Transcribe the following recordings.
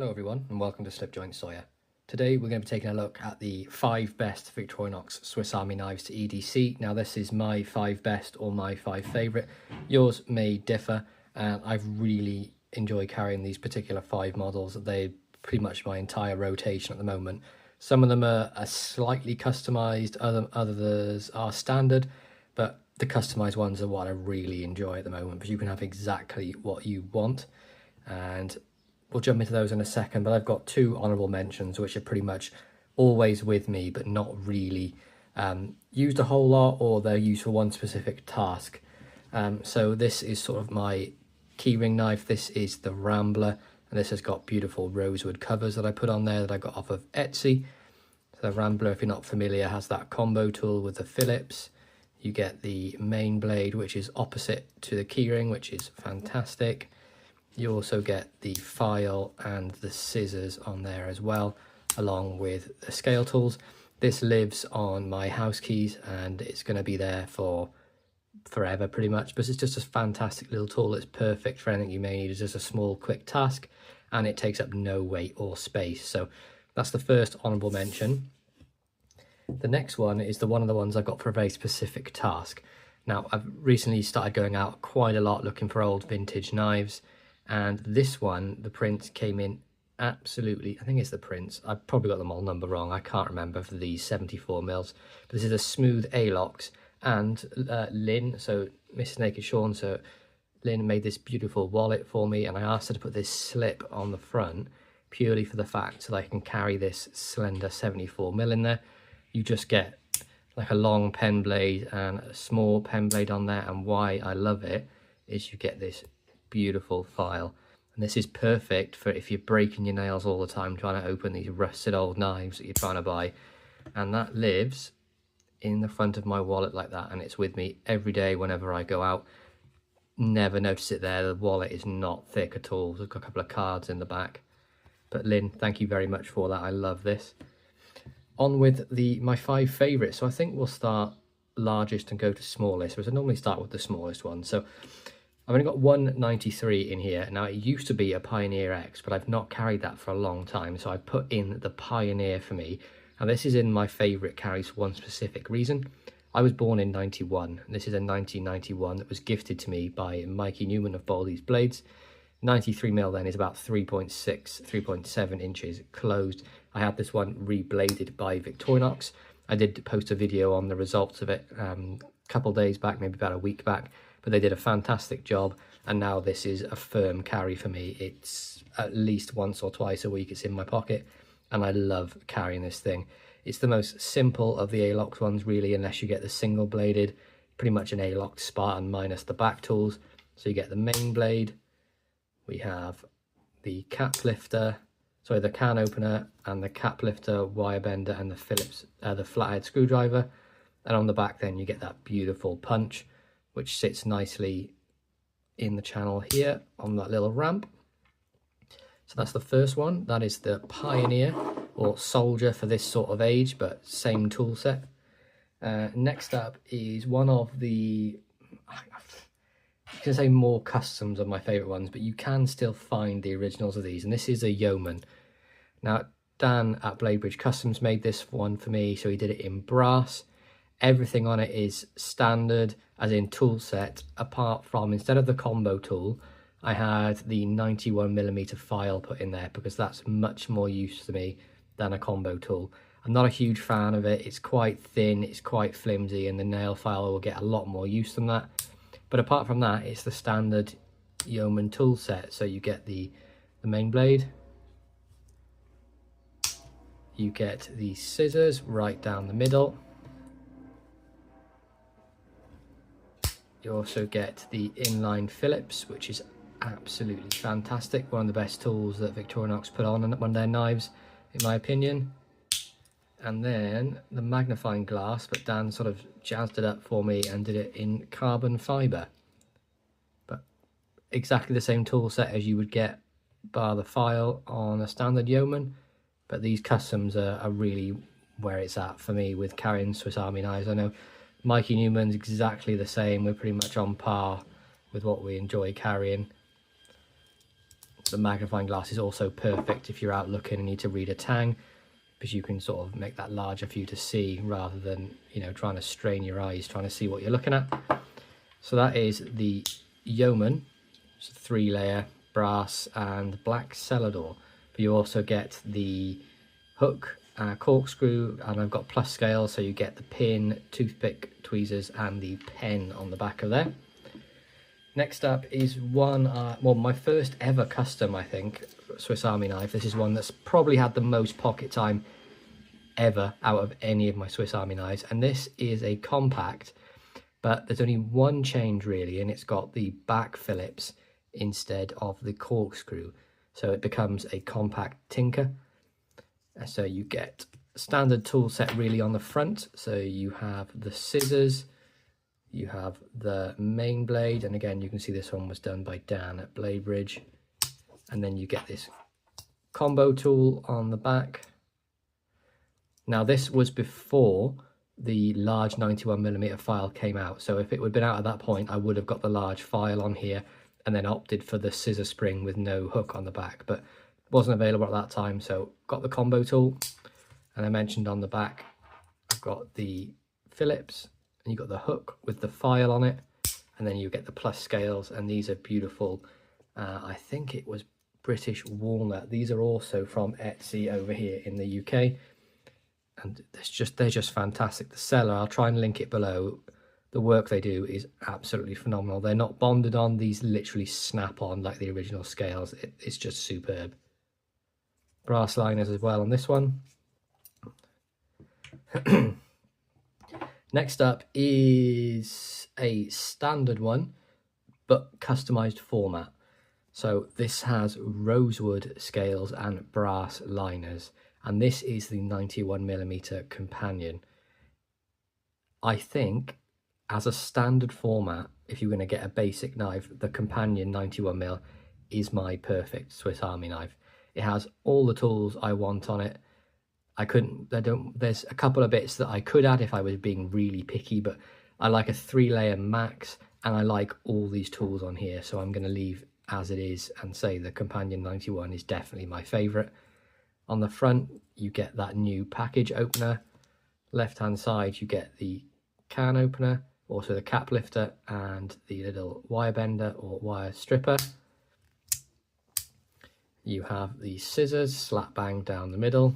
Hello everyone and welcome to Slipjoint Sawyer. Today we're going to be taking a look at the 5 best Victorinox Swiss Army knives to EDC. Now this is my 5 best or my 5 favourite. Yours may differ, and I've really enjoyed carrying these particular 5 models. They're pretty much my entire rotation at the moment. Some of them are slightly customised, others are standard, but the customised ones are what I really enjoy at the moment because you can have exactly what you want. And we'll jump into those in a second, but I've got 2 honourable mentions which are pretty much always with me but not really used a whole lot, or they're used for one specific task. So this is sort of my keyring knife. This is the Rambler, and this has got beautiful rosewood covers that I put on there that I got off of Etsy. So the Rambler, if you're not familiar, has that combo tool with the Phillips. You get the main blade, which is opposite to the keyring, which is fantastic. You also get the file and the scissors on there as well, along with the scale tools. This lives on my house keys and it's going to be there for forever pretty much, but it's just a fantastic little tool. It's perfect for anything you may need. It's just a small quick task and it takes up no weight or space. So that's the first honourable mention. The next one is one of the ones I've got for a very specific task. Now I've recently started going out quite a lot looking for old vintage knives. And this one, the print came in absolutely, I think it's the Prince. I've probably got the model number wrong. I can't remember for these 74 mils. But this is a smooth A-locks, and Lynn, so Mrs. Naked Shawn, so Lynn made this beautiful wallet for me, and I asked her to put this slip on the front purely for the fact that I can carry this slender 74 mil in there. You just get like a long pen blade and a small pen blade on there, and why I love it is you get this beautiful file, and this is perfect for if you're breaking your nails all the time trying to open these rusted old knives that you're trying to buy. And that lives in the front of my wallet like that, and it's with me every day whenever I go out. Never notice it there. The wallet is not thick at all. I've got a couple of cards in the back. But Lynn, thank you very much for that. I love this. On with my 5 favourites. So I think we'll start largest and go to smallest, which I normally start with the smallest one. So I've only got 193 in here. Now it used to be a Pioneer X, but I've not carried that for a long time, so I put in the Pioneer for me. And this is in my favourite carries for one specific reason. I was born in 91. This is a 1991 that was gifted to me by Mikey Newman of Baldy's Blades. 93 mil then is about 3.6, 3.7 inches closed. I had this one rebladed by Victorinox. I did post a video on the results of it a couple days back, maybe about a week back. But they did a fantastic job, and now this is a firm carry for me. It's at least once or twice a week it's in my pocket, and I love carrying this thing. It's the most simple of the A-locked ones really, unless you get the single bladed, pretty much an A-locked Spartan minus the back tools. So you get the main blade, we have the cap lifter, sorry, the can opener and the cap lifter, wire bender, and the Phillips, the flathead screwdriver. And on the back then you get that beautiful punch, which sits nicely in the channel here on that little ramp. So that's the first one. That is the Pioneer, or Soldier for this sort of age, but same tool set. Next up is one of the, I can say more customs of my favourite ones, but you can still find the originals of these, and this is a Yeoman. Now, Dan at Bladebridge Customs made this one for me, so he did it in brass. Everything on it is standard, as in tool set, apart from, instead of the combo tool, I had the 91mm file put in there because that's much more use to me than a combo tool. I'm not a huge fan of it. It's quite thin, it's quite flimsy, and the nail file will get a lot more use than that. But apart from that, it's the standard Yeoman tool set. So you get the main blade, you get the scissors right down the middle. You also get the inline Phillips, which is absolutely fantastic. One of the best tools that Victorinox put on one of their knives, in my opinion. And then the magnifying glass, but Dan sort of jazzed it up for me and did it in carbon fibre. But exactly the same tool set as you would get bar the file on a standard Yeoman. But these customs are really where it's at for me with carrying Swiss Army knives. I know Mikey Newman's exactly the same. We're pretty much on par with what we enjoy carrying. The magnifying glass is also perfect if you're out looking and need to read a tang, because you can sort of make that larger for you to see rather than, you know, trying to strain your eyes trying to see what you're looking at. So that is the YMAN. It's a 3-layer brass and black cellar door. But you also get the hook, corkscrew, and I've got plus scale, so you get the pin, toothpick, tweezers, and the pen on the back of there. Next up is one, well, my first ever custom, I think, Swiss Army knife. This is one that's probably had the most pocket time ever out of any of my Swiss Army knives, and this is a compact, but there's only one change really, and it's got the back Phillips instead of the corkscrew, so it becomes a compact tinker. So you get standard tool set really on the front, so you have the scissors, you have the main blade, and again you can see this one was done by Dan at Blade Bridge, and then you get this combo tool on the back. Now this was before the large 91mm file came out, so if it would have been out at that point I would have got the large file on here and then opted for the scissor spring with no hook on the back, but wasn't available at that time, so got the combo tool. And I mentioned on the back I've got the Phillips, and you got the hook with the file on it, and then you get the plus scales, and these are beautiful. I think it was British walnut. These are also from Etsy over here in the UK, and they're just fantastic. The seller, I'll try and link it below. The work they do is absolutely phenomenal. They're not bonded on, these literally snap on like the original scales. It's just superb. Brass liners as well on this one. Next up is a standard one, but customized format. So this has rosewood scales and brass liners, and this is the 91mm companion. I think as a standard format, if you're going to get a basic knife, the companion 91mm is my perfect Swiss Army knife. It has all the tools I want on it. There's a couple of bits that I could add if I was being really picky, but I like a 3-layer max, and I like all these tools on here, so I'm going to leave as it is and say the companion 91 is definitely my favorite. On the front you get that new package opener, left hand side you get the can opener, also the cap lifter and the little wire bender or wire stripper. You have the scissors slap bang down the middle.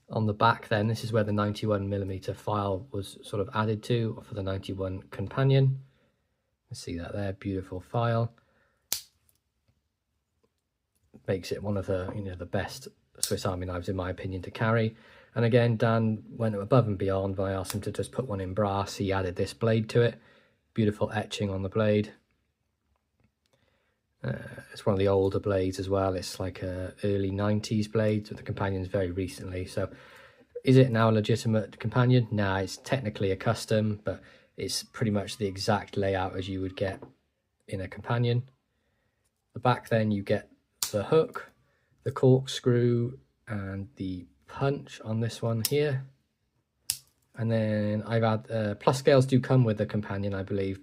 On the back then, this is where the 91mm file was sort of added to for the 91 companion. You see that there, beautiful file. Makes it one of the, you know, the best Swiss Army knives in my opinion to carry. And again, Dan went above and beyond when I asked him to just put one in brass. He added this blade to it. Beautiful etching on the blade. It's one of the older blades as well. It's like a early 90s blade, so the companion's very recently. So is it now a legitimate companion? Nah, it's technically a custom, but it's pretty much the exact layout as you would get in a companion. The back then you get the hook, the corkscrew, and the punch on this one here. And then I've had plus scales do come with the companion, I believe.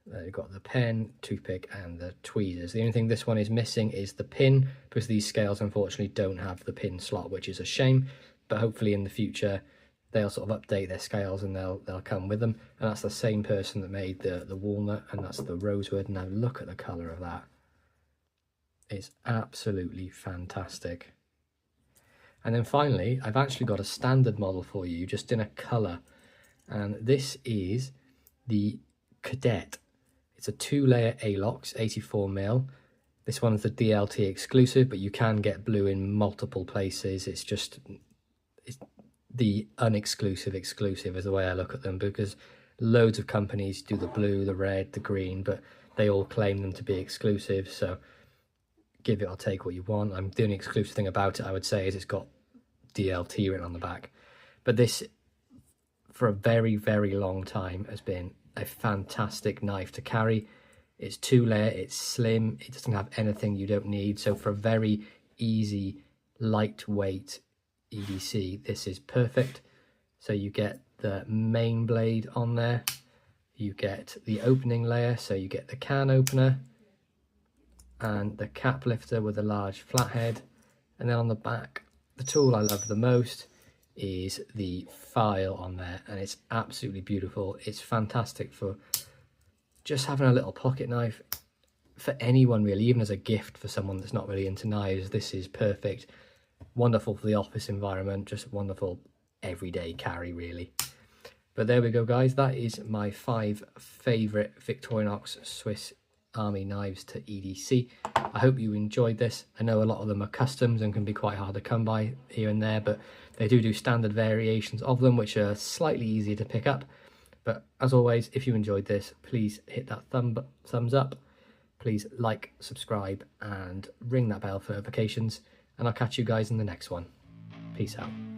You've got the pen, toothpick, and the tweezers. The only thing this one is missing is the pin, because these scales unfortunately don't have the pin slot, which is a shame. But hopefully in the future they'll sort of update their scales and they'll come with them. And that's the same person that made the walnut, and that's the rosewood. Now look at the colour of that. It's absolutely fantastic. And then finally, I've actually got a standard model for you, just in a colour. And this is the Cadet. It's a 2-layer ALOX, 84mm. This one's the DLT exclusive, but you can get blue in multiple places. It's the unexclusive exclusive is the way I look at them, because loads of companies do the blue, the red, the green, but they all claim them to be exclusive. So give it or take what you want. The only exclusive thing about it, I would say, is it's got DLT written on the back. But this, for a very, very long time, has been a fantastic knife to carry. It's 2-layer, it's slim, it doesn't have anything you don't need. So for a very easy, lightweight EDC, this is perfect. So you get the main blade on there, you get the opening layer, so you get the can opener, and the cap lifter with a large flathead. And then on the back, the tool I love the most is the file on there, and it's absolutely beautiful. It's fantastic for just having a little pocket knife for anyone really, even as a gift for someone that's not really into knives. This is perfect. Wonderful for the office environment, just wonderful everyday carry really. But there we go guys, that is my 5 favourite Victorinox Swiss Army knives to EDC. I hope you enjoyed this. I know a lot of them are customs and can be quite hard to come by here and there, but they do standard variations of them which are slightly easier to pick up. But as always, if you enjoyed this, please hit that thumbs up. Please like, subscribe and ring that bell for notifications, and I'll catch you guys in the next one. Peace out.